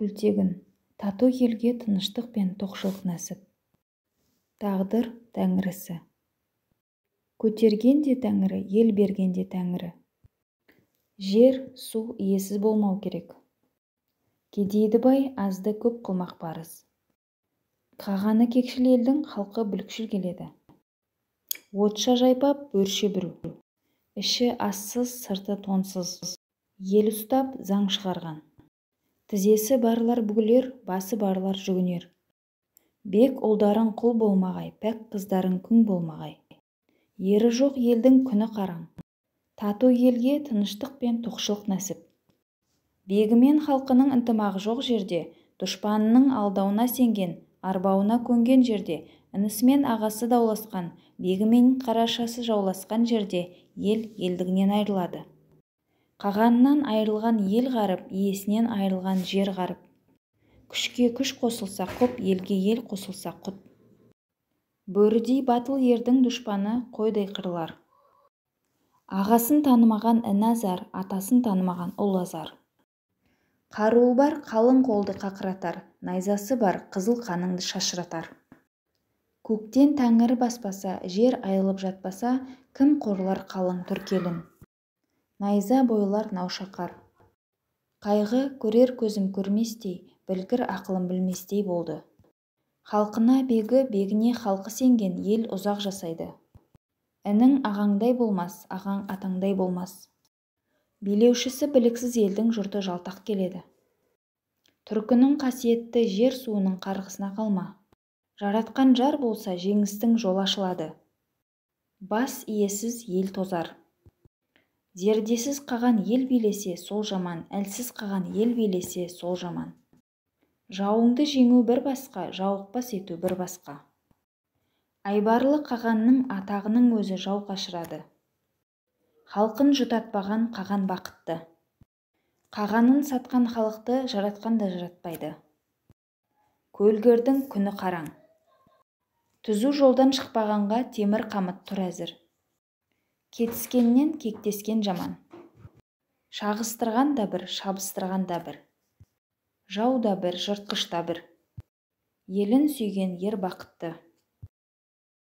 күлтегін, тату елге тыныштық пен тоқшылық нәсіп. Тағдыр тәңірісі. Көтерген де тәңірі, ел берген де тәңірі. Жер, су иесіз болмау керек. Кедейді бай, азды көп қылмақ парыз. Қағаны кекшіл елдің халқы бүлікшіл келеді. Отша жайпап, бөрше бүру. Іші ассыз, сырты тонсыз. Ел ұстап, заң шығарған. Тізесі барлар бүгілер, басы барлар жүгінер. Бек ұлдарың құл болмағай, пәк қыздарың күң болмағай. Ері жоқ елдің күні қараң. Тату елге тыныштық пен тоқшылық нәсіп. Бегімен халқының ынтымағы жоқ жерде, дұшпанының алдауына сенген, арбауына көнген жерде, інісімен ағасы дауласқан, бегімен қарашасы жауласқан жерде ел елдігінен айырылады. Қағанынан айырылған ел ғарып, иесінен айырылған жер ғарып. Күшке күш қосылса құп, елге ел қосылса құт. Бөрідей батыл ердің дұшпаны қойдай қырылар. Ағасын танымаған ін азар, атасын танымаған ұл азар. Қаруы бар қалың қолды қақыратар, найзасы бар қызыл қаныңды шашыратар. Көктен тәңірі баспаса, жер айылып жатпаса, кім қорлар қалың түркелін? Найза бойлар наушақар. Қайғы көрер көзім көрместей, білгір ақылым білместей болды. Халқына бегі, бегіне халқы сенген ел ұзақ жасайды. Інің ағаңдай болмас, ағаң атаңдай болмас. Билеушісі біліксіз елдің жұрты жалтақ келеді. Түркінің қасиетті жер суының қарғысына қалма. Жаратқан жар болса жеңістің жол ашылады. Бас иесіз ел тозар. Зердесіз қаған ел билесе сол жаман, әлсіз қаған ел билесе сол жаман. Жауыңды жеңу бір басқа, жауықпас ету бір басқа. Айбарлы қағанның атағының өзі жау қашырады. Халқын жұтатпаған қаған бақытты. Қағанын сатқан халықты жаратқан да жаратпайды. Көлгірдің күні қараң. Түзу жолдан шықпағанға темір қамыт тұр әзір. Кетіскеннен кектескен жаман. Шағыстырған да бір, шабыстырған да бір. Жау да бір, жыртқыш та бір. Елін сүйген ер бақытты.